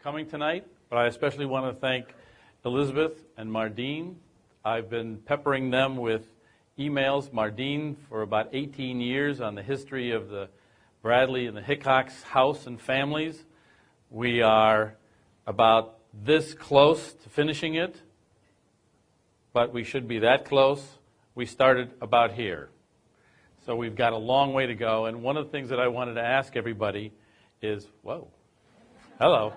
coming tonight, but I especially want to thank Elizabeth and Mardine. I've been peppering them with emails, Mardine, for about 18 years on the history of the Bradley and the Hickox house and families. We are about this close to finishing it, but we should be that close. We started about here. So we've got a long way to go, and one of the things that I wanted to ask everybody is, whoa, hello.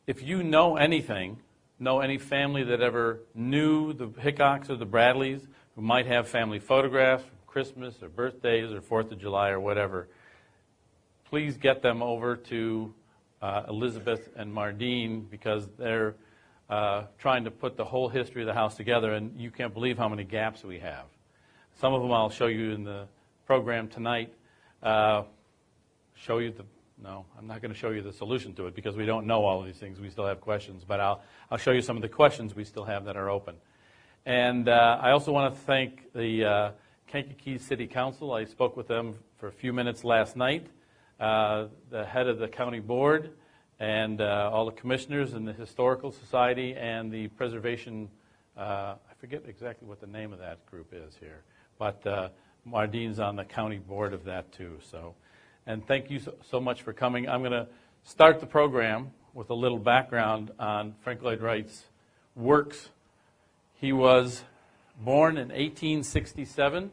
If you know anything, know any family that ever knew the Hickox or the Bradleys, who might have family photographs from Christmas or birthdays or 4th of July or whatever, please get them over to Elizabeth and Mardine, because they're trying to put the whole history of the house together, and you can't believe how many gaps we have. Some of them I'll show you in the program tonight. No, I'm not going to show you the solution to it, because we don't know all of these things. We still have questions, but I'll show you some of the questions we still have that are open. And I also want to thank the Kankakee City Council. I spoke with them for a few minutes last night, the head of the county board, and all the commissioners in the Historical Society and the Preservation, I forget exactly what the name of that group is here, but Mardine's on the county board of that too. And thank you so much for coming. I'm going to start the program with a little background on Frank Lloyd Wright's works. He was born in 1867,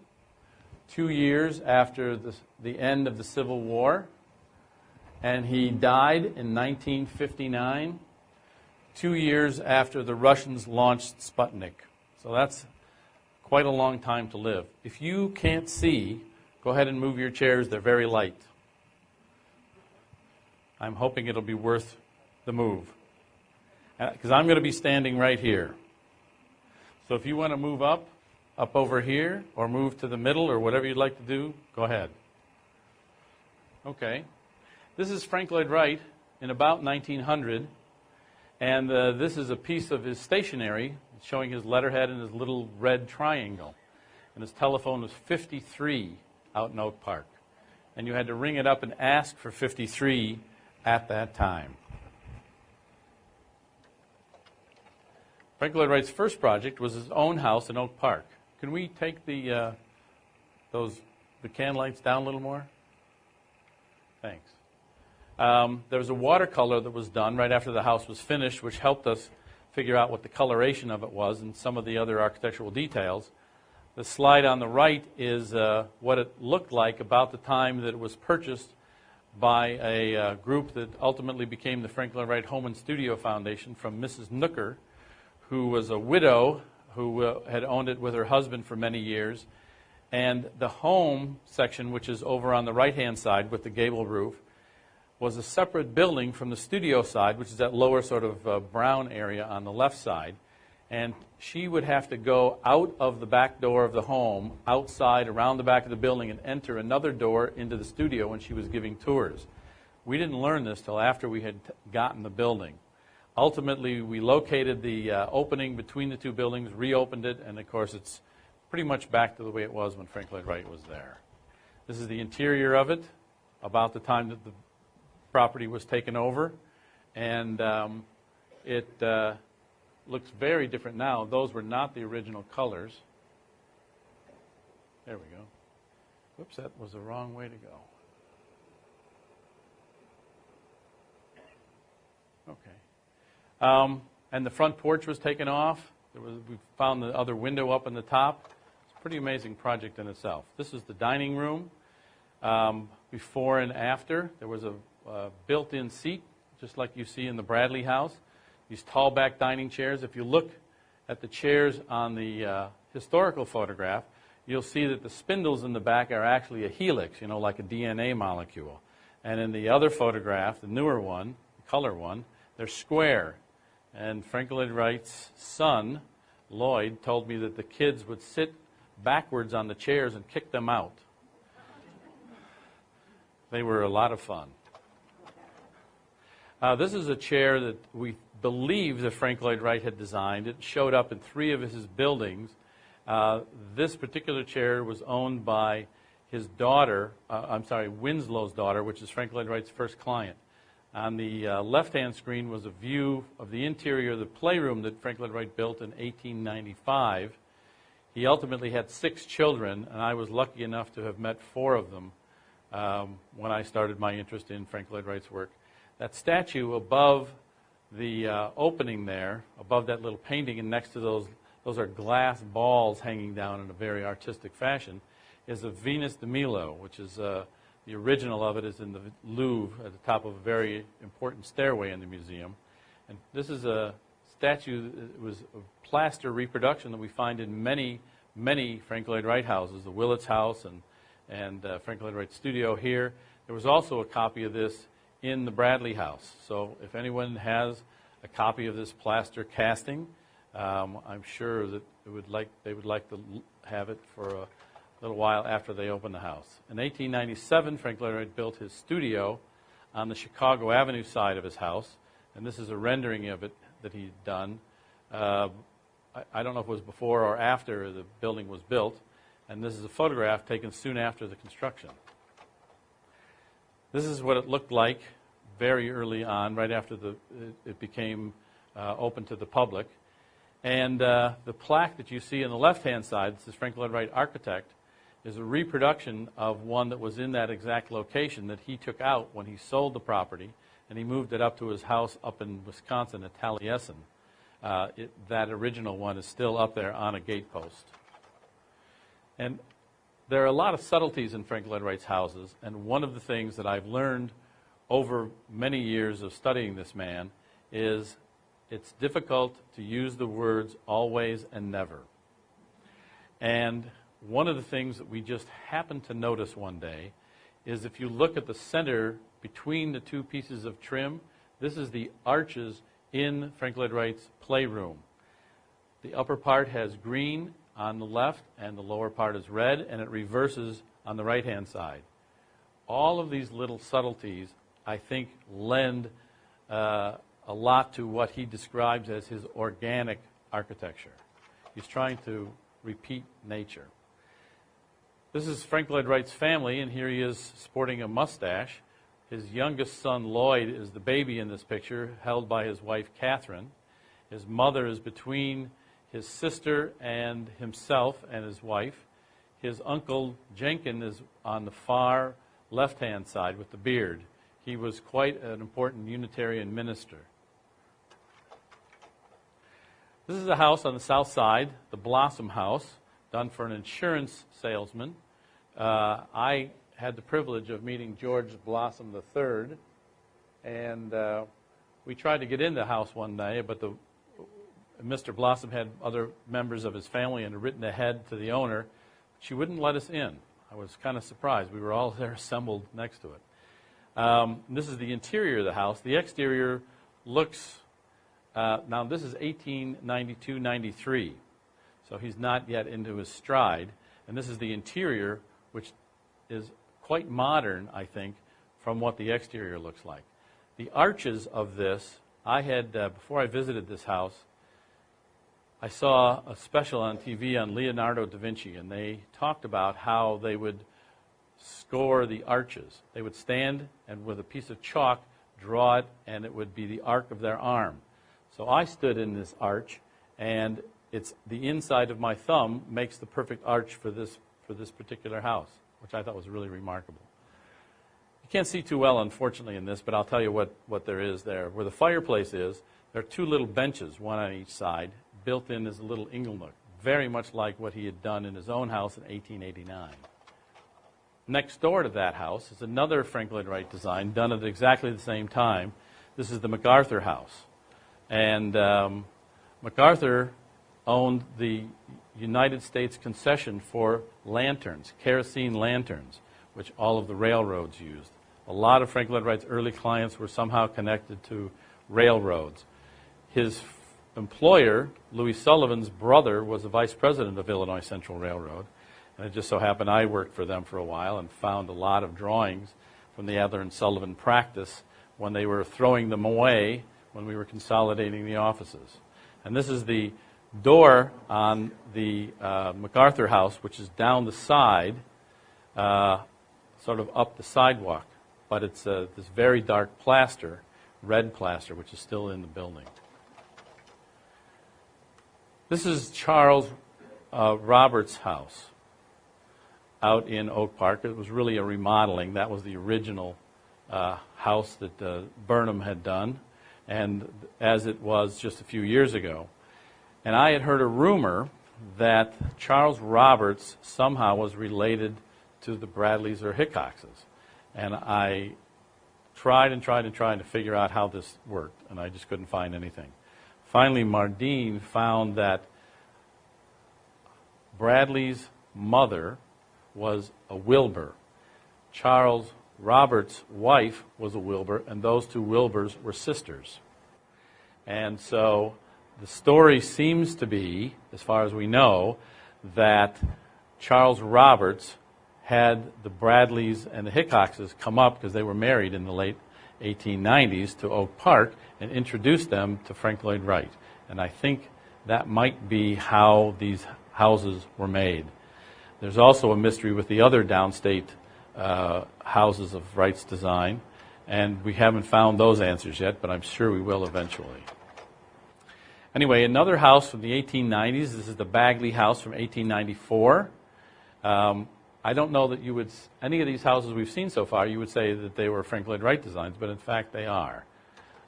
2 years after the end of the Civil War, and he died in 1959, 2 years after the Russians launched Sputnik. So that's quite a long time to live. If you can't see, go ahead and move your chairs. They're very light. I'm hoping it'll be worth the move, because I'm going to be standing right here. So if you want to move up over here, or move to the middle, or whatever you'd like to do, go ahead. Okay. This is Frank Lloyd Wright in about 1900, and this is a piece of his stationery showing his letterhead and his little red triangle. And his telephone was 53 out in Oak Park. And you had to ring it up and ask for 53 at that time. Frank Lloyd Wright's first project was his own house in Oak Park. Can we take the can lights down a little more? Thanks. There was a watercolor that was done right after the house was finished, which helped us figure out what the coloration of it was and some of the other architectural details. The slide on the right is what it looked like about the time that it was purchased by a group that ultimately became the Frank Lloyd Wright Home and Studio Foundation from Mrs. Nooker, who was a widow who had owned it with her husband for many years. And the home section, which is over on the right-hand side with the gable roof, was a separate building from the studio side, which is that lower sort of brown area on the left side. And she would have to go out of the back door of the home, outside, around the back of the building, and enter another door into the studio when she was giving tours. We didn't learn this till after we had gotten the building. Ultimately, we located the opening between the two buildings, reopened it, and of course it's pretty much back to the way it was when Frank Lloyd Wright was there. This is the interior of it, about the time that the property was taken over, and it looks very different now. Those were not the original colors. There we go. Whoops, that was the wrong way to go. Okay. And the front porch was taken off. We found the other window up in the top. It's a pretty amazing project in itself. This is the dining room. Before and after, there was a built-in seat, just like you see in the Bradley house. These tall back dining chairs. If you look at the chairs on the historical photograph, you'll see that the spindles in the back are actually a helix, like a DNA molecule. And in the other photograph, the newer one, the color one, they're square. And Frank Lloyd Wright's son, Lloyd, told me that the kids would sit backwards on the chairs and kick them out. They were a lot of fun. This is a chair that we believe that Frank Lloyd Wright had designed. It showed up in 3 of his buildings. This particular chair was owned by his daughter, Winslow's daughter, which is Frank Lloyd Wright's first client. On the left-hand screen was a view of the interior of the playroom that Frank Lloyd Wright built in 1895. He ultimately had 6 children, and I was lucky enough to have met 4 of them when I started my interest in Frank Lloyd Wright's work. That statue above the opening there, above that little painting, and next to those are glass balls hanging down in a very artistic fashion, is a Venus de Milo, which is the original of it is in the Louvre at the top of a very important stairway in the museum. And this is a statue that was a plaster reproduction that we find in many, many Frank Lloyd Wright houses, the Willits house and Frank Lloyd Wright studio here. There was also a copy of this in the Bradley house. So if anyone has a copy of this plaster casting, I'm sure that they would like to have it for a little while after they opened the house. In 1897, Frank Lloyd Wright built his studio on the Chicago Avenue side of his house, and this is a rendering of it that he'd done. I don't know if it was before or after the building was built, and this is a photograph taken soon after the construction. This is what it looked like very early on, right after it became open to the public. And the plaque that you see on the left-hand side, this is Frank Lloyd Wright, architect, is a reproduction of one that was in that exact location that he took out when he sold the property, and he moved it up to his house up in Wisconsin at Taliesin. That original one is still up there on a gate post. And there are a lot of subtleties in Frank Lloyd Wright's houses, and one of the things that I've learned over many years of studying this man is it's difficult to use the words always and never. And one of the things that we just happened to notice one day is if you look at the center between the 2 pieces of trim, this is the arches in Frank Lloyd Wright's playroom. The upper part has green on the left and the lower part is red, and it reverses on the right-hand side. All of these little subtleties, I think, lend a lot to what he describes as his organic architecture. He's trying to repeat nature. This is Frank Lloyd Wright's family, and here he is sporting a mustache. His youngest son, Lloyd, is the baby in this picture, held by his wife, Catherine. His mother is between his sister and himself and his wife. His uncle, Jenkin, is on the far left-hand side with the beard. He was quite an important Unitarian minister. This is a house on the south side, the Blossom House, done for an insurance salesman. I had the privilege of meeting George Blossom III, and we tried to get in the house one day, but Mr. Blossom had other members of his family and had written ahead to the owner. She wouldn't let us in. I was kind of surprised. We were all there assembled next to it. This is the interior of the house. The exterior looks, now this is 1892-93, so he's not yet into his stride. And this is the interior, which is quite modern, I think, from what the exterior looks like. The arches of this, I had, before I visited this house, I saw a special on TV on Leonardo da Vinci, and they talked about how they would score the arches. They would stand and with a piece of chalk draw it, and it would be the arc of their arm. So I stood in this arch, and it's the inside of my thumb makes the perfect arch for this particular house, which I thought was really remarkable. You can't see too well, unfortunately, in this, but I'll tell you what there is there. Where the fireplace is, there are 2 little benches, one on each side, built in as a little inglenook, very much like what he had done in his own house in 1889. Next door to that house is another Frank Lloyd Wright design done at exactly the same time. This is the MacArthur house. And MacArthur owned the United States concession for lanterns, kerosene lanterns, which all of the railroads used. A lot of Frank Lloyd Wright's early clients were somehow connected to railroads. His employer, Louis Sullivan's brother, was the vice president of Illinois Central Railroad. And it just so happened I worked for them for a while and found a lot of drawings from the Adler and Sullivan practice when they were throwing them away when we were consolidating the offices. And this is the door on the MacArthur house, which is down the side, sort of up the sidewalk. But it's this very dark plaster. red plaster, which is still in the building. This is Charles Roberts' house out in Oak Park. It was really a remodeling. That was the original house that Burnham had done, and as it was just a few years ago. And I had heard a rumor that Charles Roberts somehow was related to the Bradleys or Hickoxes. And I tried to figure out how this worked, and I just couldn't find anything. Finally, Mardine found that Bradley's mother was a Wilbur. Charles Roberts' wife was a Wilbur, and those two Wilburs were sisters. And so the story seems to be, as far as we know, that Charles Roberts had the Bradleys and the Hickoxes come up, because they were married in the late 1890s, to Oak Park and introduced them to Frank Lloyd Wright. And I think that might be how these houses were made. There's also a mystery with the other downstate houses of Wright's design, and we haven't found those answers yet, but I'm sure we will eventually. Anyway, another house from the 1890s. This is the Bagley house from 1894. I don't know that you would, any of these houses we've seen so far, you would say that they were Frank Lloyd Wright designs, but in fact they are,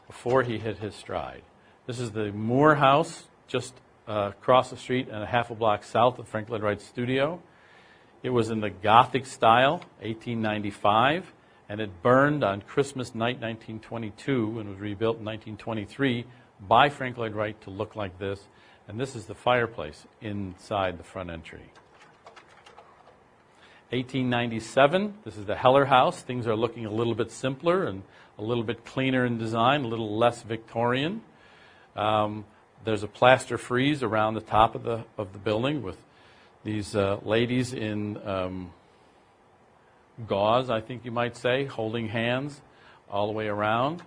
before he hit his stride. This is the Moore house, just across the street and a half a block south of Frank Lloyd Wright's studio. It was in the Gothic style, 1895, and it burned on Christmas night 1922 and was rebuilt in 1923 by Frank Lloyd Wright to look like this. And this is the fireplace inside the front entry. 1897, this is the Heller House. Things are looking a little bit simpler and a little bit cleaner in design, a little less Victorian. There's a plaster frieze around the top of the building with these ladies in gauze, I think you might say, holding hands all the way around.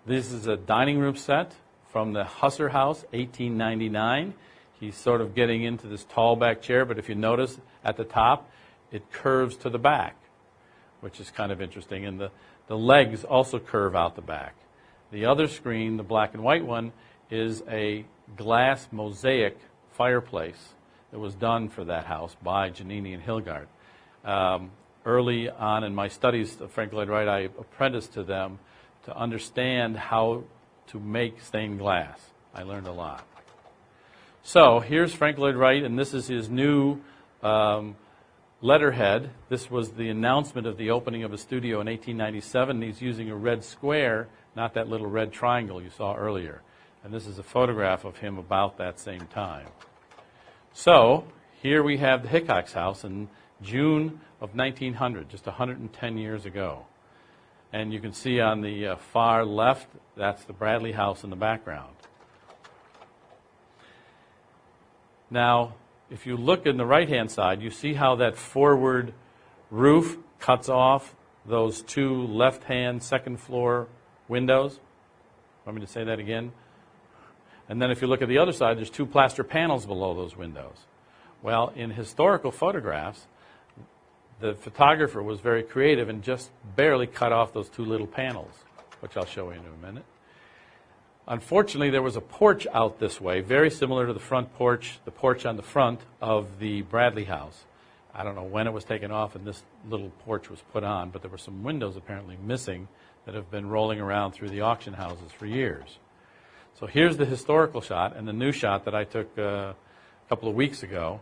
This is a dining room set from the Husser House, 1899. He's sort of getting into this tall back chair, but if you notice at the top, it curves to the back, which is kind of interesting. And the legs also curve out the back. The other screen, the black and white one, is a glass mosaic fireplace that was done for that house by Giannini and Hilgard. Early on in my studies of Frank Lloyd Wright, I apprenticed to them to understand how to make stained glass. I learned a lot. So here's Frank Lloyd Wright, and this is his new letterhead. This was the announcement of the opening of a studio in 1897. He's using a red square, not that little red triangle you saw earlier. And this is a photograph of him about that same time. So here we have the Hickox house in June of 1900, just 110 years ago. And you can see on the far left, that's the Bradley house in the background. Now, if you look in the right-hand side, you see how that forward roof cuts off those two left-hand second-floor windows. Want me to say that again? And then if you look at the other side, there's two plaster panels below those windows. Well, in historical photographs, the photographer was very creative and just barely cut off those two little panels, which I'll show you in a minute. Unfortunately, there was a porch out this way, very similar to the front porch, the porch on the front of the Bradley house. I don't know when it was taken off and this little porch was put on, but there were some windows apparently missing that have been rolling around through the auction houses for years. So here's the historical shot and the new shot that I took a couple of weeks ago,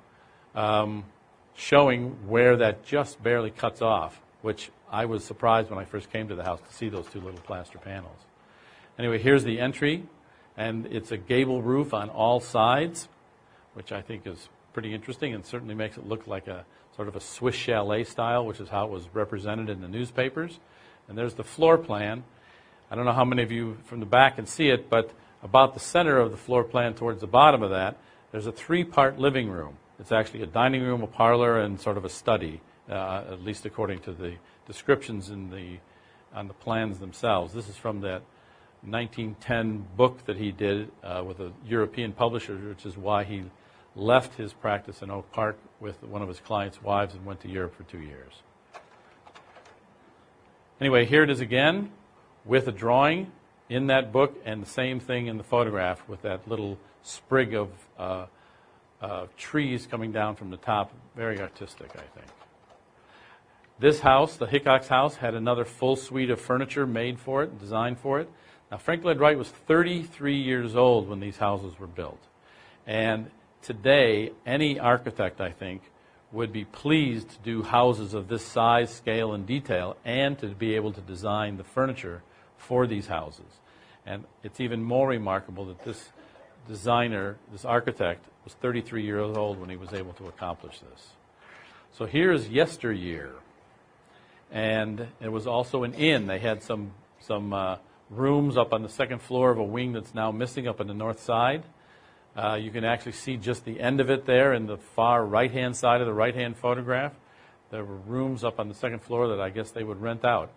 showing where that just barely cuts off, which I was surprised when I first came to the house to see those two little plaster panels. Anyway, here's the entry, and it's a gable roof on all sides, which I think is pretty interesting and certainly makes it look like a sort of a Swiss chalet style, which is how it was represented in the newspapers. And there's the floor plan. I don't know how many of you from the back can see it, but about the center of the floor plan towards the bottom of that, there's a three-part living room. It's actually a dining room, a parlor, and sort of a study, at least according to the descriptions on the plans themselves. This is from that 1910 book that he did with a European publisher, which is why he left his practice in Oak Park with one of his clients' wives and went to Europe for 2 years. Anyway, here it is again with a drawing in that book and the same thing in the photograph with that little sprig of trees coming down from the top. Very artistic, I think. This house, the Hickox house, had another full suite of furniture made for it, designed for it. Now, Frank Lloyd Wright was 33 years old when these houses were built. And today, any architect, I think, would be pleased to do houses of this size, scale, and detail, and to be able to design the furniture for these houses. And it's even more remarkable that this designer, this architect, was 33 years old when he was able to accomplish this. So here's yesteryear. And it was also an inn. They had some rooms up on the second floor of a wing that's now missing up on the north side. You can actually see just the end of it there in the far right-hand side of the right-hand photograph. There were rooms up on the second floor that I guess they would rent out.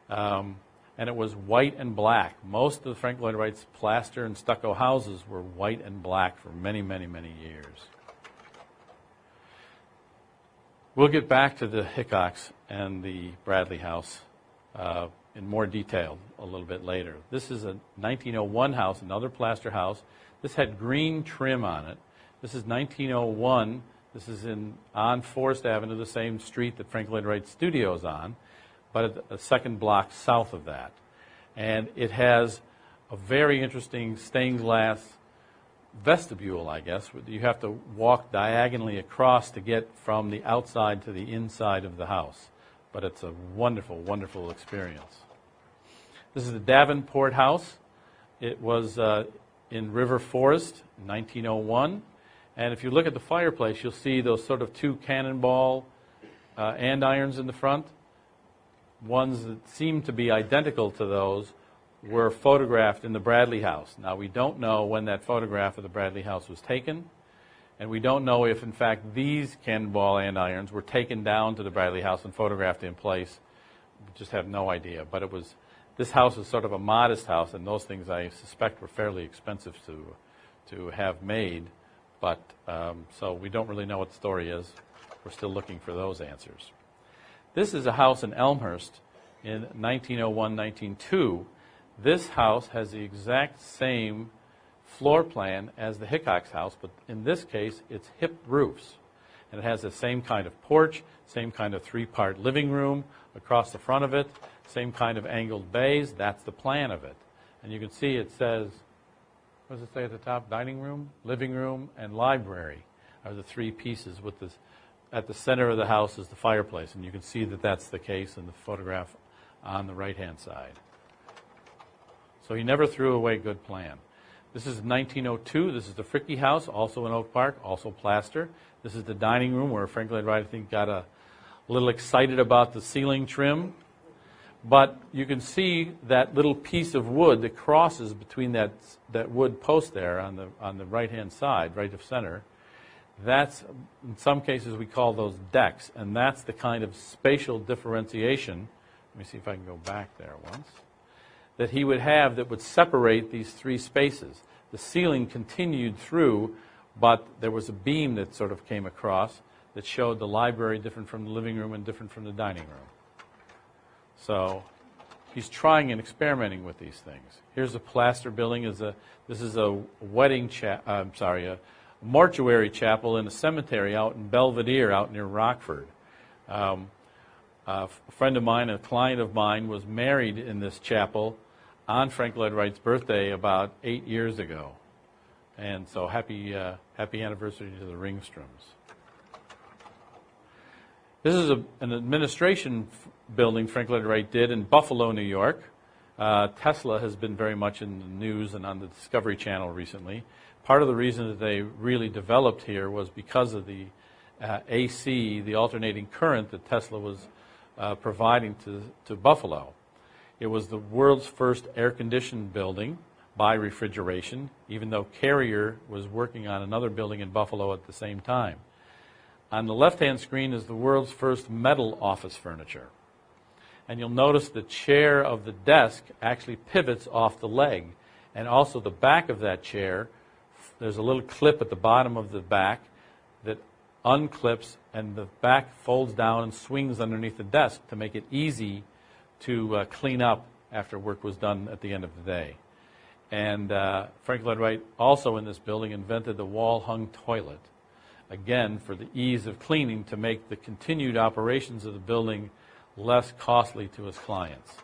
And it was white and black. Most of Frank Lloyd Wright's plaster and stucco houses were white and black for many, many, many years. We'll get back to the Hickox and the Bradley house in more detail a little bit later. This is a 1901 house, another plaster house. This had green trim on it. This is 1901. This is on Forest Avenue, the same street that Frank Lloyd Wright's studio is on, but a second block south of that. And it has a very interesting stained glass vestibule, I guess. You have to walk diagonally across to get from the outside to the inside of the house. But it's a wonderful, wonderful experience. This is the Davenport house. It was in River Forest, 1901. And if you look at the fireplace, you'll see those sort of two cannonball andirons in the front. Ones that seem to be identical to those were photographed in the Bradley house. Now, we don't know when that photograph of the Bradley house was taken, and we don't know if, in fact, these cannonball andirons were taken down to the Bradley house and photographed in place. We just have no idea. But this house is sort of a modest house, and those things I suspect were fairly expensive to have made. But so we don't really know what the story is. We're still looking for those answers. This is a house in Elmhurst in 1901-1902. This house has the exact same floor plan as the Hickox house, but in this case, it's hip roofs. And it has the same kind of porch, same kind of three-part living room across the front of it, same kind of angled bays. That's the plan of it. And you can see it says, what does it say at the top? Dining room, living room, and library are the three pieces with this. At the center of the house is the fireplace, and you can see that that's the case in the photograph on the right-hand side. So he never threw away a good plan. This is 1902. This is the Fricke house, also in Oak Park, also plaster. This is the dining room where Frank Lloyd Wright, I think, got a little excited about the ceiling trim. But you can see that little piece of wood that crosses between that wood post there on the right-hand side, right of center. That's, in some cases, we call those decks, and that's the kind of spatial differentiation, let me see if I can go back there once, that he would have that would separate these three spaces. The ceiling continued through, but there was a beam that sort of came across that showed the library different from the living room and different from the dining room. So he's trying and experimenting with these things. Here's a plaster building. This is a mortuary chapel in a cemetery out in Belvedere, out near Rockford. A friend of mine, a client of mine, was married in this chapel on Frank Lloyd Wright's birthday about 8 years ago. And so happy anniversary to the Ringstroms. This is an administration building Frank Lloyd Wright did in Buffalo, New York. Tesla has been very much in the news and on the Discovery Channel recently. Part of the reason that they really developed here was because of the AC, the alternating current that Tesla was providing to Buffalo. It was the world's first air-conditioned building by refrigeration, even though Carrier was working on another building in Buffalo at the same time. On the left-hand screen is the world's first metal office furniture. And you'll notice the chair of the desk actually pivots off the leg. And also the back of that chair, there's a little clip at the bottom of the back that unclips, and the back folds down and swings underneath the desk to make it easy to clean up after work was done at the end of the day. And Frank Lloyd Wright also in this building invented the wall-hung toilet, again for the ease of cleaning to make the continued operations of the building less costly to his clients.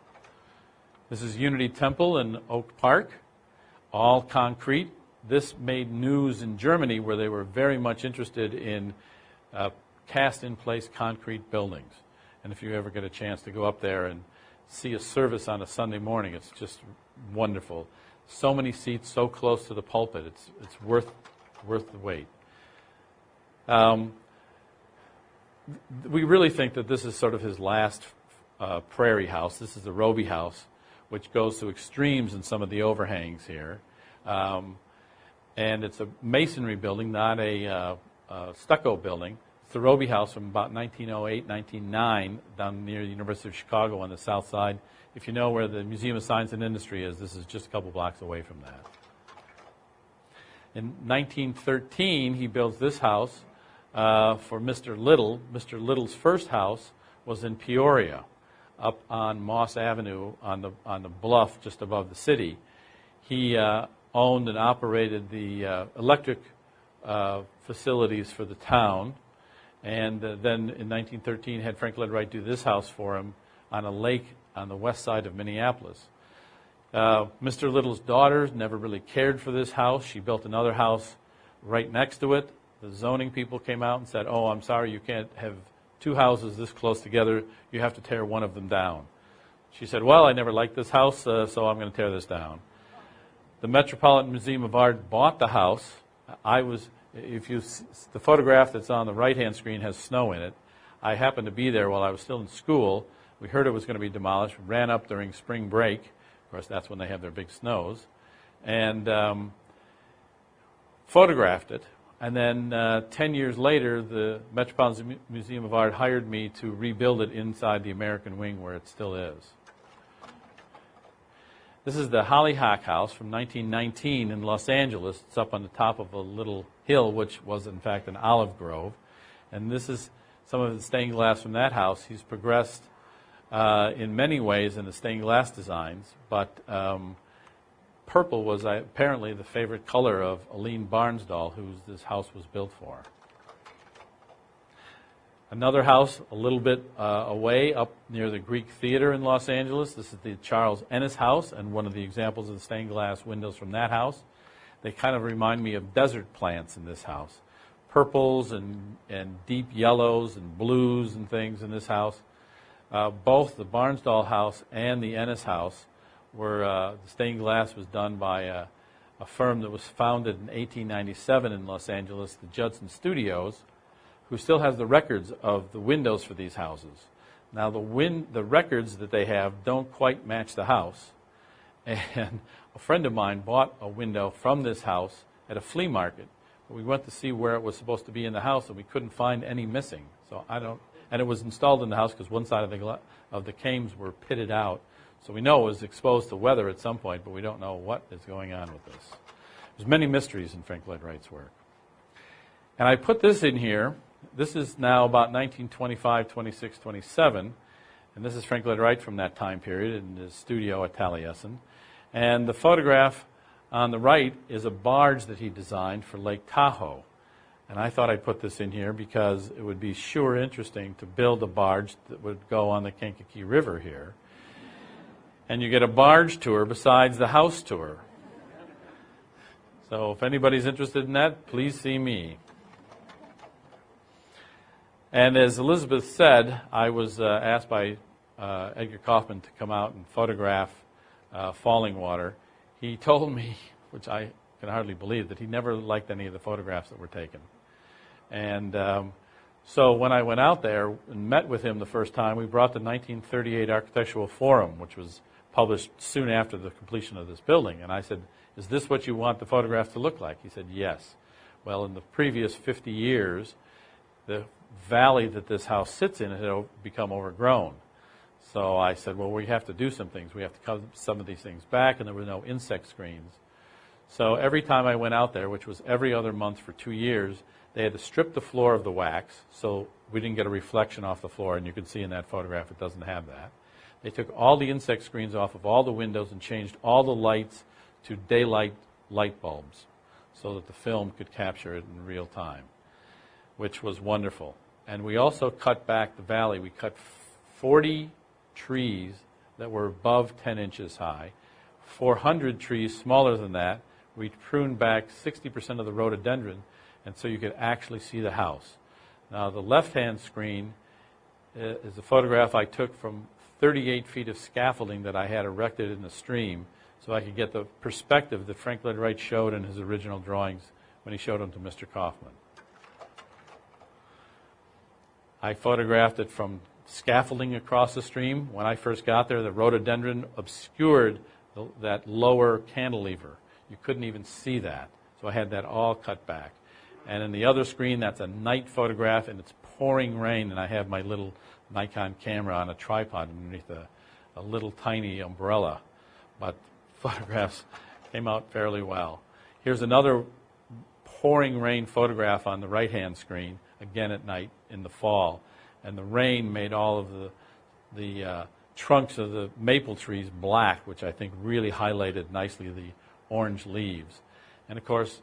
This is Unity Temple in Oak Park, all concrete. This made news in Germany where they were very much interested in cast-in-place concrete buildings. And if you ever get a chance to go up there and see a service on a Sunday morning, it's just wonderful. So many seats, so close to the pulpit, it's worth the wait. We really think that this is sort of his last prairie house. This is the Roby House, which goes to extremes in some of the overhangs here. And it's a masonry building, not a stucco building. It's the Roby House from about 1908, 1909, down near the University of Chicago on the south side. If you know where the Museum of Science and Industry is, this is just a couple blocks away from that. In 1913, he builds this house for Mr. Little. Mr. Little's first house was in Peoria, up on Moss Avenue on the bluff just above the city. He owned and operated the electric facilities for the town, and then in 1913 had Frank Lloyd Wright do this house for him on a lake on the west side of Minneapolis. Mr. Little's daughter never really cared for this house. She built another house right next to it. The zoning people came out and said, "Oh, I'm sorry, you can't have two houses this close together. You have to tear one of them down." She said, "Well, I never liked this house, so I'm going to tear this down." The Metropolitan Museum of Art bought the house. The photograph that's on the right-hand screen has snow in it. I happened to be there while I was still in school. We heard it was going to be demolished. We ran up during spring break. Of course, that's when they have their big snows. And photographed it. And then 10 years later, the Metropolitan Museum of Art hired me to rebuild it inside the American wing where it still is. This is the Hollyhock House from 1919 in Los Angeles. It's up on the top of a little hill, which was, in fact, an olive grove. And this is some of the stained glass from that house. He's progressed in many ways in the stained glass designs, but purple was apparently the favorite color of Aline Barnsdall, who this house was built for. Another house a little bit away up near the Greek Theater in Los Angeles. This is the Charles Ennis house, and one of the examples of the stained glass windows from that house. They kind of remind me of desert plants in this house. Purples and deep yellows and blues and things in this house. Both the Barnsdall house and the Ennis house were, the stained glass was done by a firm that was founded in 1897 in Los Angeles, the Judson Studios, who still has the records of the windows for these houses. Now the records that they have don't quite match the house. And a friend of mine bought a window from this house at a flea market. We went to see where it was supposed to be in the house, and we couldn't find any missing. So and it was installed in the house because one side of the cames were pitted out. So we know it was exposed to weather at some point, but we don't know what is going on with this. There's many mysteries in Frank Lloyd Wright's work. And I put this in here. This is now about 1925, 26, 27, and this is Frank Lloyd Wright from that time period in his studio at Taliesin. And the photograph on the right is a barge that he designed for Lake Tahoe. And I thought I'd put this in here because it would be sure interesting to build a barge that would go on the Kankakee River here. And you get a barge tour besides the house tour. So if anybody's interested in that, please see me. And as Elizabeth said, I was asked by Edgar Kaufman to come out and photograph falling water. He told me, which I can hardly believe, that he never liked any of the photographs that were taken. And so when I went out there and met with him the first time, we brought the 1938 Architectural Forum, which was published soon after the completion of this building. And I said, "Is this what you want the photographs to look like?" He said, "Yes." Well, in the previous 50 years, the valley that this house sits in had become overgrown. So I said, well, we have to do some things. We have to cut some of these things back, and there were no insect screens. So every time I went out there, which was every other month for 2 years, they had to strip the floor of the wax, so we didn't get a reflection off the floor, and you can see in that photograph it doesn't have that. They took all the insect screens off of all the windows and changed all the lights to daylight light bulbs so that the film could capture it in real time, which was wonderful. And we also cut back the valley. We cut 40 trees that were above 10 inches high, 400 trees smaller than that. We pruned back 60% of the rhododendron, and so you could actually see the house. Now, the left-hand screen is a photograph I took from 38 feet of scaffolding that I had erected in the stream so I could get the perspective that Frank Lloyd Wright showed in his original drawings when he showed them to Mr. Kaufman. I photographed it from scaffolding across the stream. When I first got there, the rhododendron obscured that lower cantilever. You couldn't even see that. So I had that all cut back. And in the other screen, that's a night photograph, and it's pouring rain, and I have my little Nikon camera on a tripod underneath a little tiny umbrella. But photographs came out fairly well. Here's another pouring rain photograph on the right-hand screen, again at night in the fall. And the rain made all of the trunks of the maple trees black, which I think really highlighted nicely the orange leaves. And of course,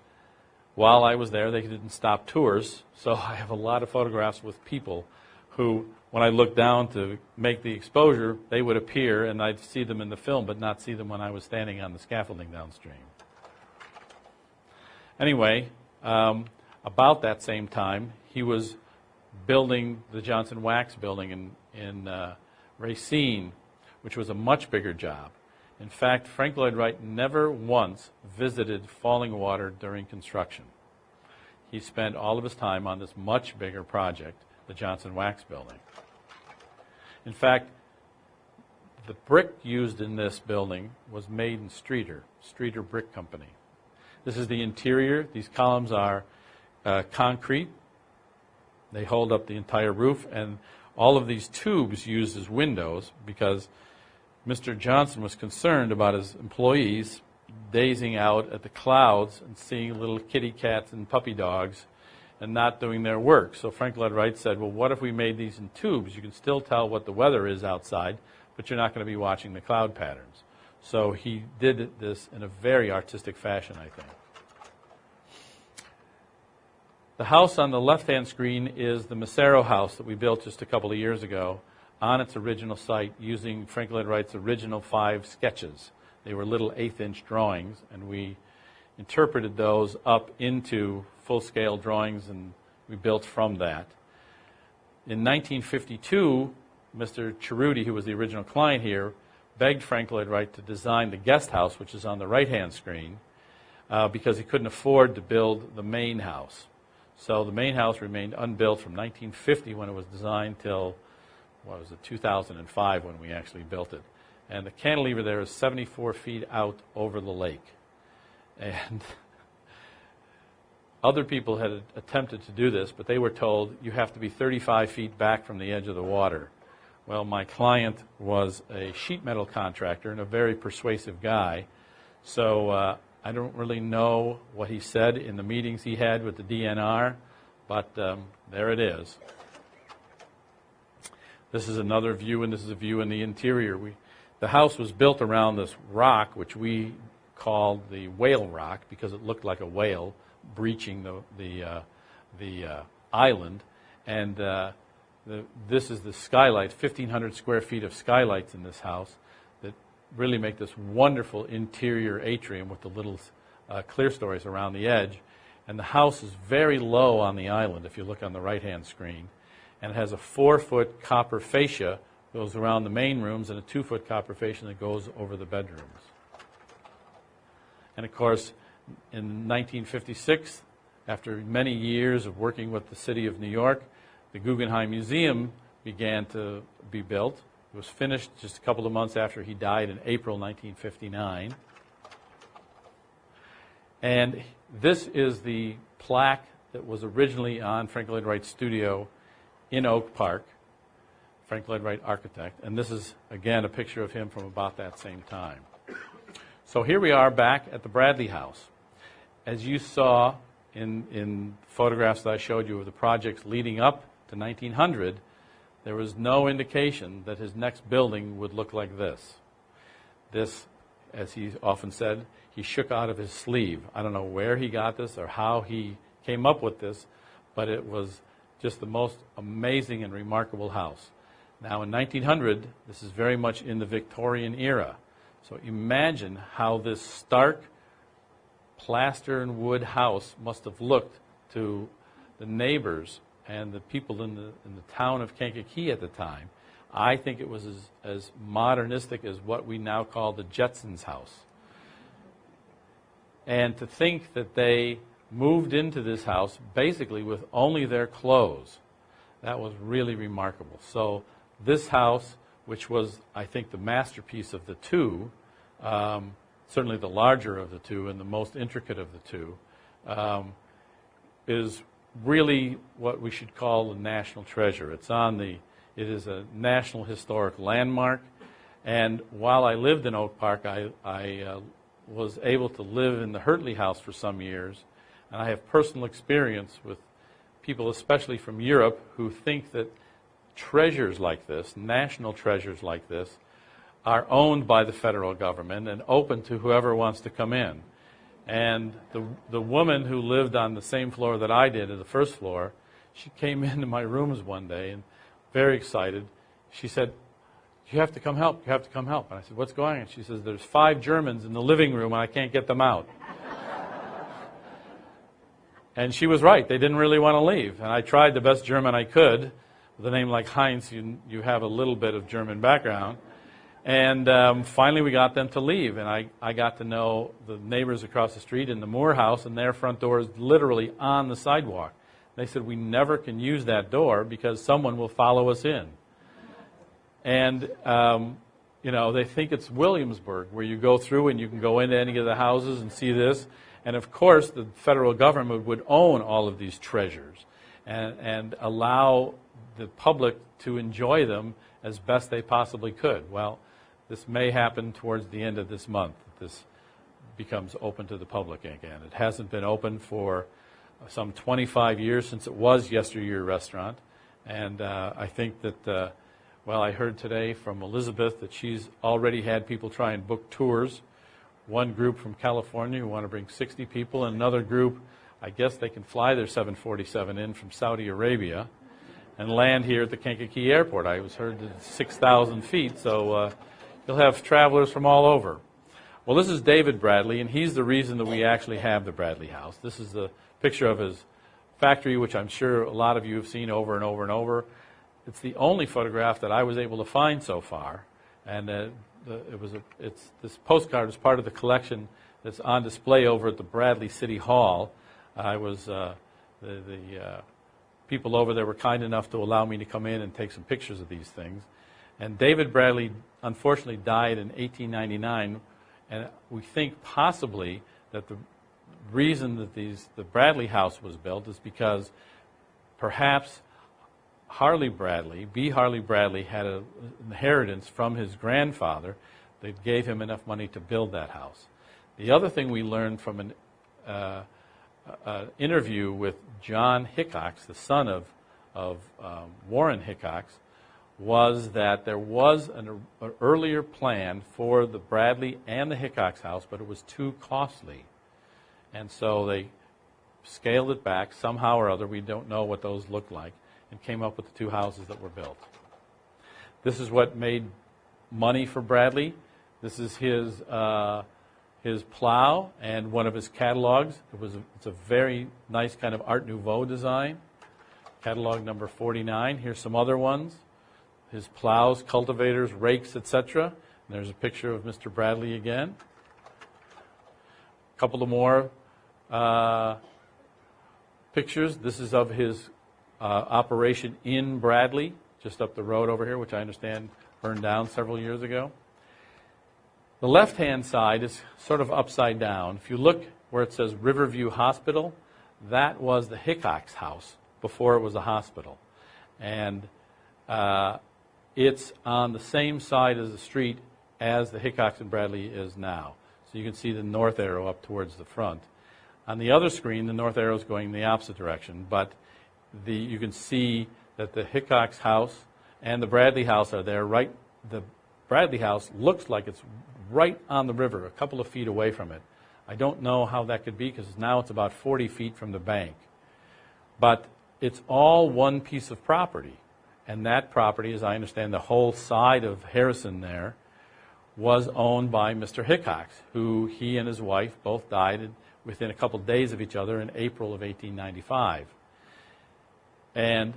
while I was there, they didn't stop tours, so I have a lot of photographs with people who, when I looked down to make the exposure, they would appear and I'd see them in the film, but not see them when I was standing on the scaffolding downstream. Anyway, about that same time, he was building the Johnson Wax building in Racine, which was a much bigger job. In fact, Frank Lloyd Wright never once visited Fallingwater during construction. He spent all of his time on this much bigger project, the Johnson Wax building. In fact, the brick used in this building was made in Streeter Brick Company. This is the interior. These columns are concrete. They hold up the entire roof, and all of these tubes used as windows because Mr. Johnson was concerned about his employees dazing out at the clouds and seeing little kitty cats and puppy dogs and not doing their work. So Frank Lloyd Wright said, well, what if we made these in tubes? You can still tell what the weather is outside, but you're not going to be watching the cloud patterns. So he did this in a very artistic fashion, I think. The house on the left-hand screen is the Massaro house that we built just a couple of years ago on its original site using Frank Lloyd Wright's original 5 sketches. They were little 1/8-inch drawings, and we interpreted those up into full-scale drawings, and we built from that. In 1952, Mr. Cerruti, who was the original client here, begged Frank Lloyd Wright to design the guest house, which is on the right-hand screen, because he couldn't afford to build the main house. So the main house remained unbuilt from 1950 when it was designed till, 2005 when we actually built it. And the cantilever there is 74 feet out over the lake. And other people had attempted to do this, but they were told you have to be 35 feet back from the edge of the water. Well, my client was a sheet metal contractor and a very persuasive guy, so I don't really know what he said in the meetings he had with the DNR, but there it is. This is another view, and this is a view in the interior. The house was built around this rock, which we called the whale rock because it looked like a whale breaching the island. And this is the skylight, 1,500 square feet of skylights in this house that really make this wonderful interior atrium with the little clear stories around the edge. And the house is very low on the island if you look on the right-hand screen. And it has a 4-foot copper fascia that goes around the main rooms and a 2-foot copper fascia that goes over the bedrooms. And of course, in 1956, after many years of working with the city of New York, the Guggenheim Museum began to be built. It was finished just a couple of months after he died in April 1959. And this is the plaque that was originally on Frank Lloyd Wright's studio in Oak Park, Frank Lloyd Wright architect. And this is, again, a picture of him from about that same time. So here we are back at the Bradley House. As you saw in photographs that I showed you of the projects leading up to 1900, there was no indication that his next building would look like this. This, as he often said, he shook out of his sleeve. I don't know where he got this or how he came up with this, but it was just the most amazing and remarkable house. Now in 1900, this is very much in the Victorian era. So imagine how this stark plaster and wood house must have looked to the neighbors and the people in the town of Kankakee at the time. I think it was as modernistic as what we now call the Jetsons house. And to think that they moved into this house basically with only their clothes, that was really remarkable. So this house, which was, I think, the masterpiece of the two, certainly the larger of the two and the most intricate of the two, is really what we should call the national treasure. It is a National Historic Landmark, and while I lived in Oak Park, I was able to live in the Hertley House for some years, and I have personal experience with people, especially from Europe, who think that treasures like this, national treasures like this, are owned by the federal government and open to whoever wants to come in. And the woman who lived on the same floor that I did, at the first floor, she came into my rooms one day and very excited. She said, "You have to come help, you have to come help." And I said, "What's going on?" She says, "There's 5 Germans in the living room and I can't get them out." And she was right. They didn't really want to leave. And I tried the best German I could. With a name like Heinz, you have a little bit of German background. And finally we got them to leave. And I got to know the neighbors across the street in the Moore house, and their front door is literally on the sidewalk. They said, "We never can use that door because someone will follow us in." And, you know, they think it's Williamsburg, where you go through and you can go into any of the houses and see this. And, of course, the federal government would own all of these treasures and allow the public to enjoy them as best they possibly could. Well, this may happen towards the end of this month. This becomes open to the public again. It hasn't been open for some 25 years since it was Yesteryear Restaurant. And I think that, well, I heard today from Elizabeth that she's already had people try and book tours. One group from California who want to bring 60 people, and another group, I guess they can fly their 747 in from Saudi Arabia and land here at the Kankakee Airport. I was heard it's 6,000 feet, so you'll have travelers from all over. Well, this is David Bradley, and he's the reason that we actually have the Bradley House. This is the picture of his factory, which I'm sure a lot of you have seen over and over and over. It's the only photograph that I was able to find so far, and this postcard is part of the collection that's on display over at the Bradley City Hall. The people over there were kind enough to allow me to come in and take some pictures of these things. And David Bradley unfortunately died in 1899, and we think possibly that the reason that the Bradley House was built is because perhaps Harley Bradley, B. Harley Bradley, had an inheritance from his grandfather that gave him enough money to build that house. The other thing we learned from an interview with John Hickox, the son of Warren Hickox, was that there was an earlier plan for the Bradley and the Hickox house, but it was too costly. And so they scaled it back somehow or other. We don't know what those looked like, and came up with the 2 houses that were built. This is what made money for Bradley. This is his plow and one of his catalogs. It's a very nice kind of Art Nouveau design. Catalog number 49. Here's some other ones. His plows, cultivators, rakes, etc. And there's a picture of Mr. Bradley again. A couple of more pictures. This is of his operation in Bradley, just up the road over here, which I understand burned down several years ago. The left-hand side is sort of upside down. If you look where it says Riverview Hospital, that was the Hickox house before it was a hospital. And it's on the same side as the street as the Hickox and Bradley is now. So you can see the north arrow up towards the front. On the other screen, the north arrow is going in the opposite direction, but you can see that the Hickox house and the Bradley house are there. Right, the Bradley house looks like it's right on the river, a couple of feet away from it. I don't know how that could be because now it's about 40 feet from the bank. But it's all one piece of property. And that property, as I understand, the whole side of Harrison there, was owned by Mr. Hickox, who he and his wife both died within a couple days of each other in April of 1895. And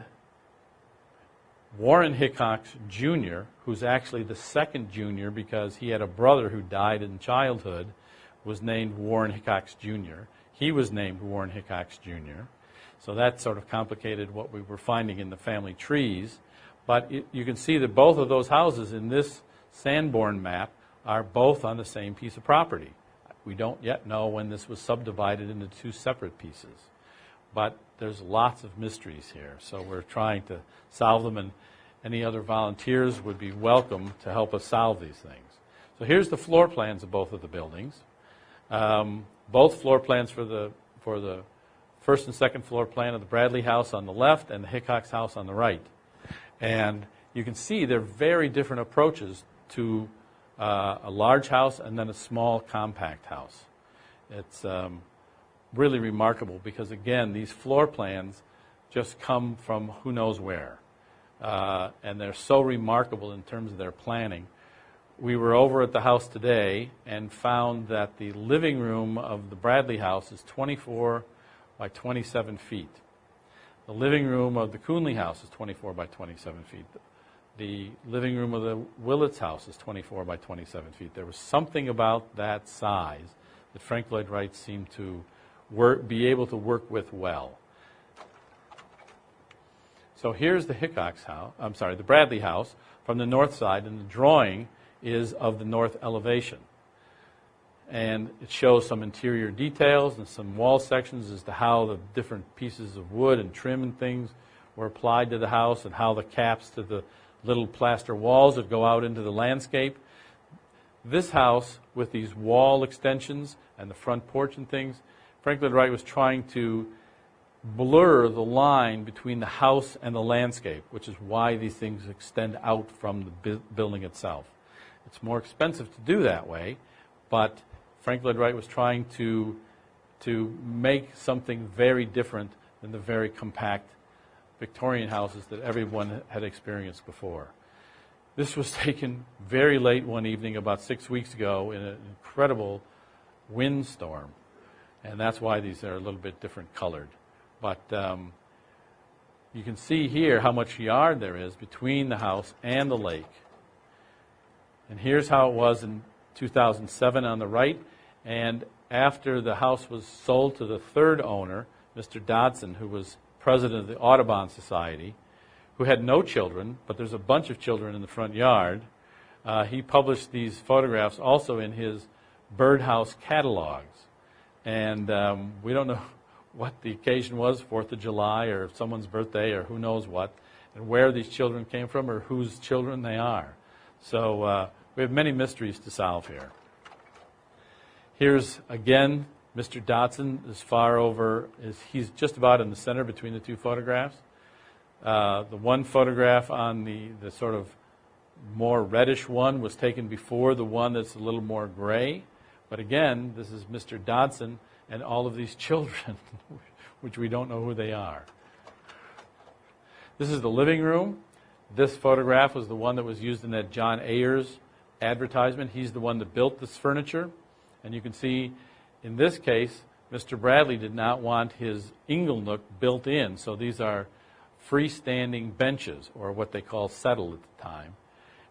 Warren Hickox Jr., who's actually the second junior because he had a brother who died in childhood, was named Warren Hickox Jr. He was named Warren Hickox Jr. So that sort of complicated what we were finding in the family trees. But you can see that both of those houses in this Sanborn map are both on the same piece of property. We don't yet know when this was subdivided into two separate pieces. But there's lots of mysteries here, so we're trying to solve them, and any other volunteers would be welcome to help us solve these things. So here's the floor plans of both of the buildings. Both floor plans for the first and second floor plan of the Bradley house on the left and the Hickox house on the right. And you can see they're very different approaches to a large house and then a small compact house. It's really remarkable because, again, these floor plans just come from who knows where. And they're so remarkable in terms of their planning. We were over at the house today and found that the living room of the Bradley house is 24 by 27 feet. The living room of the Coonley house is 24 by 27 feet. The living room of the Willits house is 24 by 27 feet. There was something about that size that Frank Lloyd Wright seemed to be able to work with well. So here's the Hickox house, the Bradley house from the north side, and the drawing is of the north elevation. And it shows some interior details and some wall sections as to how the different pieces of wood and trim and things were applied to the house and how the caps to the little plaster walls would go out into the landscape. This house, with these wall extensions and the front porch and things, Frank Lloyd Wright was trying to blur the line between the house and the landscape, which is why these things extend out from the building itself. It's more expensive to do that way, but Frank Lloyd Wright was trying to make something very different than the very compact Victorian houses that everyone had experienced before. This was taken very late one evening about 6 weeks ago in an incredible windstorm, and that's why these are a little bit different colored. But you can see here how much yard there is between the house and the lake. And here's how it was in 2007 on the right. And after the house was sold to the third owner, Mr. Dodson, who was president of the Audubon Society, who had no children, but there's a bunch of children in the front yard, he published these photographs also in his birdhouse catalogs. And we don't know what the occasion was, 4th of July or someone's birthday or who knows what, and where these children came from or whose children they are. So we have many mysteries to solve here. Here's, again, Mr. Dodson as far over, he's just about in the center between the two photographs. The one photograph on the sort of more reddish one was taken before the one that's a little more gray. But again, this is Mr. Dodson and all of these children, which we don't know who they are. This is the living room. This photograph was the one that was used in that John Ayers advertisement. He's the one that built this furniture. And you can see, in this case, Mr. Bradley did not want his ingle nook built in. So these are freestanding benches, or what they call settle at the time.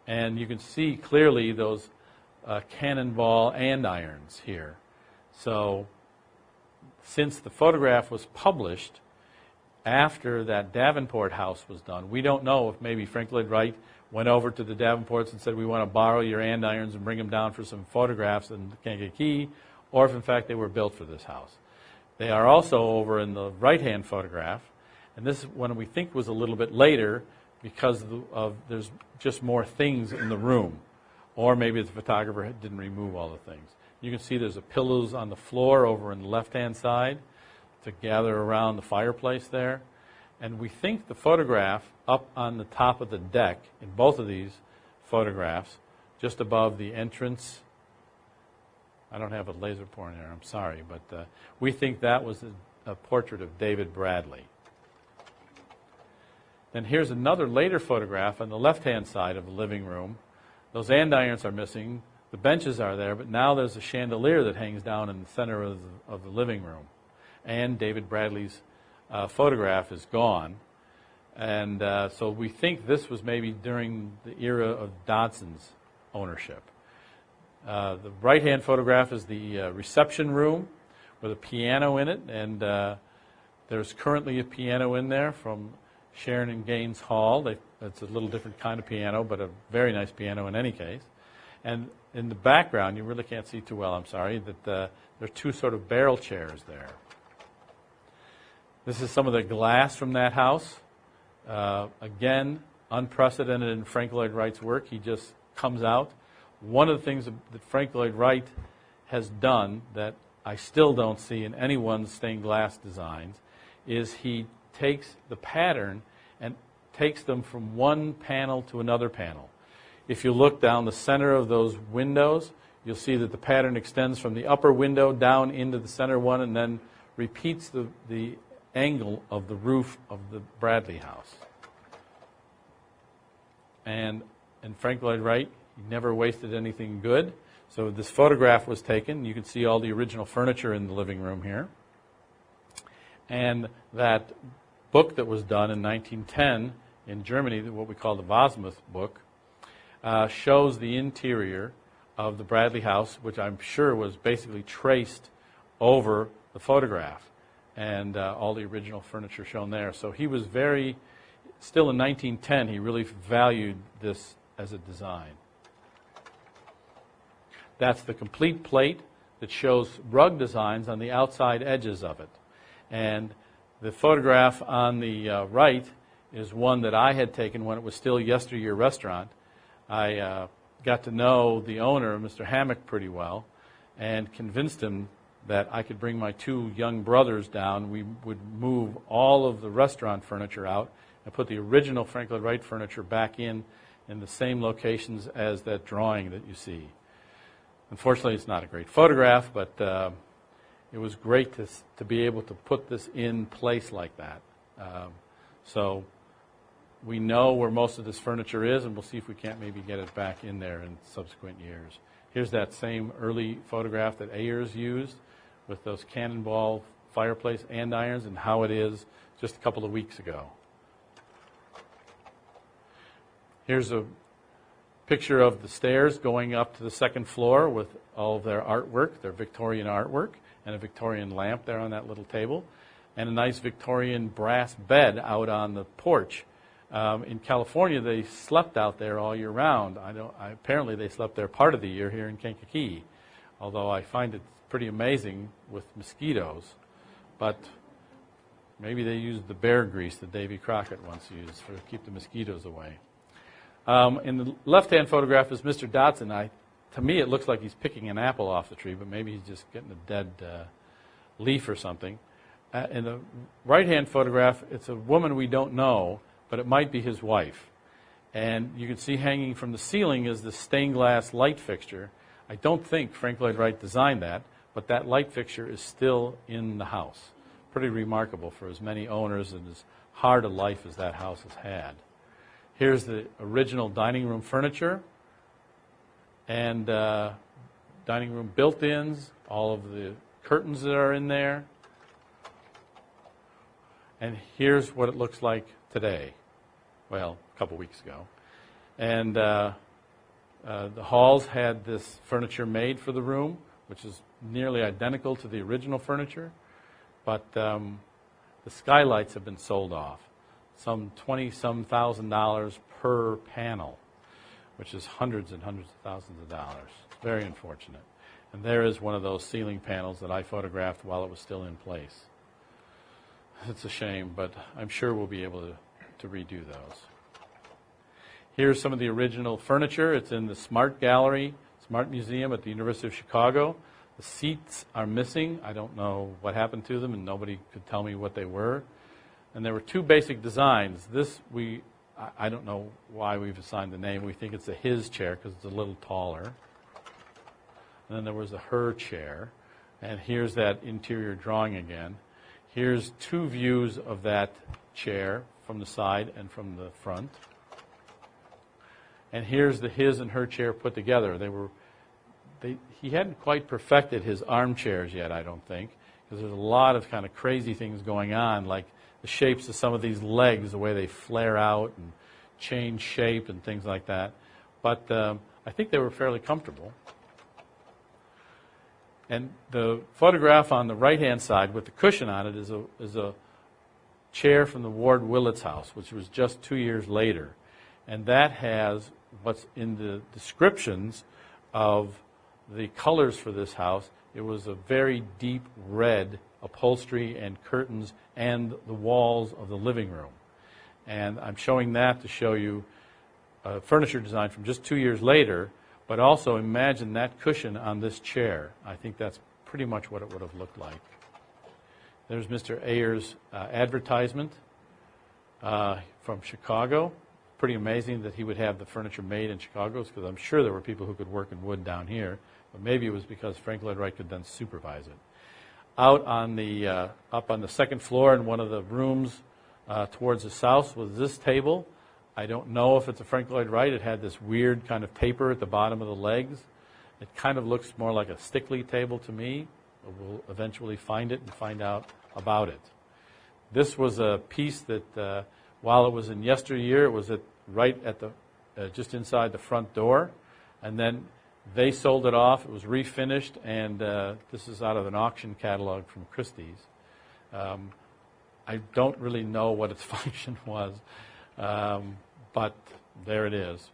And you can see clearly those cannonball andirons here. So since the photograph was published after that Davenport house was done, we don't know if maybe Frank Lloyd Wright went over to the Davenports and said, we want to borrow your andirons and bring them down for some photographs in Kankakee, or if in fact they were built for this house. They are also over in the right-hand photograph, and this one we think was a little bit later because there's just more things in the room, or maybe the photographer didn't remove all the things. You can see there's pillows on the floor over on the left-hand side to gather around the fireplace there. And we think the photograph up on the top of the deck, in both of these photographs, just above the entrance, I don't have a laser pointer, I'm sorry, but we think that was a portrait of David Bradley. Then here's another later photograph on the left-hand side of the living room. Those andirons are missing, the benches are there, but now there's a chandelier that hangs down in the center of the living room. And David Bradley's photograph is gone. And so we think this was maybe during the era of Dodson's ownership. The right-hand photograph is the reception room with a piano in it, and there's currently a piano in there from Sharon and Gaines Hall. It's a little different kind of piano, but a very nice piano in any case. And in the background, you really can't see too well, I'm sorry, that there are two sort of barrel chairs there. This is some of the glass from that house. Again, unprecedented in Frank Lloyd Wright's work. He just comes out. One of the things that Frank Lloyd Wright has done that I still don't see in anyone's stained glass designs is he takes the pattern and takes them from one panel to another panel. If you look down the center of those windows, you'll see that the pattern extends from the upper window down into the center one and then repeats the angle of the roof of the Bradley house. And Frank Lloyd Wright, he never wasted anything good. So this photograph was taken. You can see all the original furniture in the living room here. And that book that was done in 1910 in Germany, what we call the Wasmuth book, shows the interior of the Bradley house, which I'm sure was basically traced over the photograph, and all the original furniture shown there. So he was still in 1910, he really valued this as a design. That's the complete plate that shows rug designs on the outside edges of it. And the photograph on the right is one that I had taken when it was still Yesteryear Restaurant. I got to know the owner, Mr. Hammock, pretty well, and convinced him that I could bring my two young brothers down. We would move all of the restaurant furniture out and put the original Frank Lloyd Wright furniture back in the same locations as that drawing that you see. Unfortunately, it's not a great photograph, but it was great to be able to put this in place like that. So we know where most of this furniture is, and we'll see if we can't maybe get it back in there in subsequent years. Here's that same early photograph that Ayers used with those cannonball fireplace andirons and how it is just a couple of weeks ago. Here's a picture of the stairs going up to the second floor with all of their artwork, their Victorian artwork, and a Victorian lamp there on that little table, and a nice Victorian brass bed out on the porch. In California, they slept out there all year round. Apparently, they slept there part of the year here in Kankakee, although I find it pretty amazing with mosquitoes. But maybe they used the bear grease that Davy Crockett once used to keep the mosquitoes away. In the left-hand photograph is Mr. Dodson. To me, it looks like he's picking an apple off the tree, but maybe he's just getting a dead leaf or something. In the right-hand photograph, it's a woman we don't know, but it might be his wife. And you can see hanging from the ceiling is the stained glass light fixture. I don't think Frank Lloyd Wright designed that, but that light fixture is still in the house. Pretty remarkable for as many owners and as hard a life as that house has had. Here's the original dining room furniture and dining room built-ins, all of the curtains that are in there. And here's what it looks like today. Well, a couple weeks ago. And the halls had this furniture made for the room, which is nearly identical to the original furniture, but the skylights have been sold off. Some $20-some thousand per panel, which is hundreds and hundreds of thousands of dollars. Very unfortunate. And there is one of those ceiling panels that I photographed while it was still in place. It's a shame, but I'm sure we'll be able to redo those. Here's some of the original furniture. It's in the Smart Gallery, Smart Museum at the University of Chicago. The seats are missing. I don't know what happened to them, and nobody could tell me what they were. And there were two basic designs. This, I don't know why we've assigned the name. We think it's a his chair because it's a little taller. And then there was a her chair. And here's that interior drawing again. Here's two views of that chair from the side and from the front. And here's the his and her chair put together. He hadn't quite perfected his armchairs yet, I don't think, because there's a lot of kind of crazy things going on, like the shapes of some of these legs, the way they flare out and change shape and things like that. But I think they were fairly comfortable. And the photograph on the right-hand side with the cushion on it is a chair from the Ward Willits house, which was just 2 years later. And that has what's in the descriptions of the colors for this house. It was a very deep red upholstery and curtains and the walls of the living room. And I'm showing that to show you a furniture design from just 2 years later, but also imagine that cushion on this chair. I think that's pretty much what it would have looked like. There's Mr. Ayer's advertisement from Chicago. Pretty amazing that he would have the furniture made in Chicago, because I'm sure there were people who could work in wood down here, but maybe it was because Frank Lloyd Wright could then supervise it. Out on the up on the second floor in one of the rooms towards the south was this table. I don't know if it's a Frank Lloyd Wright. It had this weird kind of taper at the bottom of the legs. It kind of looks more like a Stickley table to me. We'll eventually find it and find out about it. This was a piece that, while it was in yesteryear, it was right at the just inside the front door, and then they sold it off. It was refinished, and this is out of an auction catalog from Christie's. I don't really know what its function was, but there it is.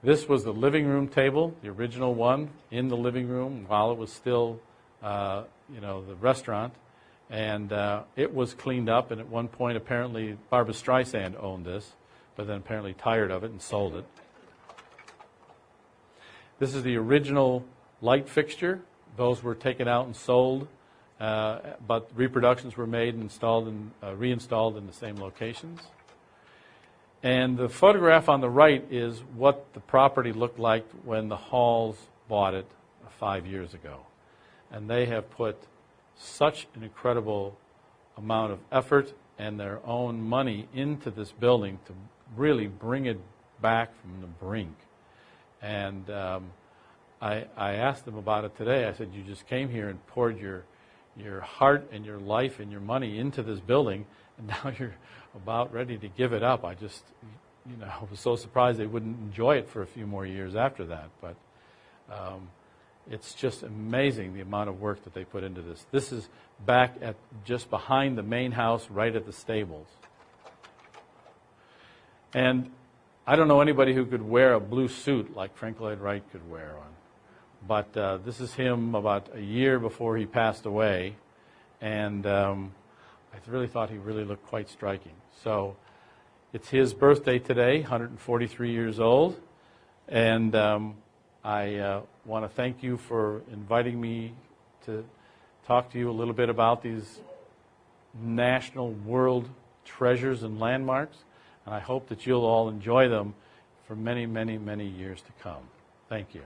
This was the living room table, the original one, in the living room while it was still, the restaurant. And it was cleaned up, and at one point, apparently, Barbra Streisand owned this, but then apparently tired of it and sold it. This is the original light fixture. Those were taken out and sold, but reproductions were made and installed and reinstalled in the same locations. And the photograph on the right is what the property looked like when the Halls bought it 5 years ago. And they have put such an incredible amount of effort and their own money into this building to really bring it back from the brink. And I asked them about it today. I said, you just came here and poured your heart and your life and your money into this building, and now you're about ready to give it up. I just, was so surprised they wouldn't enjoy it for a few more years after that. But it's just amazing the amount of work that they put into this. This is back at just behind the main house, right at the stables. And I don't know anybody who could wear a blue suit like Frank Lloyd Wright could wear one. But this is him about a year before he passed away. And I really thought he really looked quite striking. So it's his birthday today, 143 years old. And I want to thank you for inviting me to talk to you a little bit about these national world treasures and landmarks. And I hope that you'll all enjoy them for many, many, many years to come. Thank you.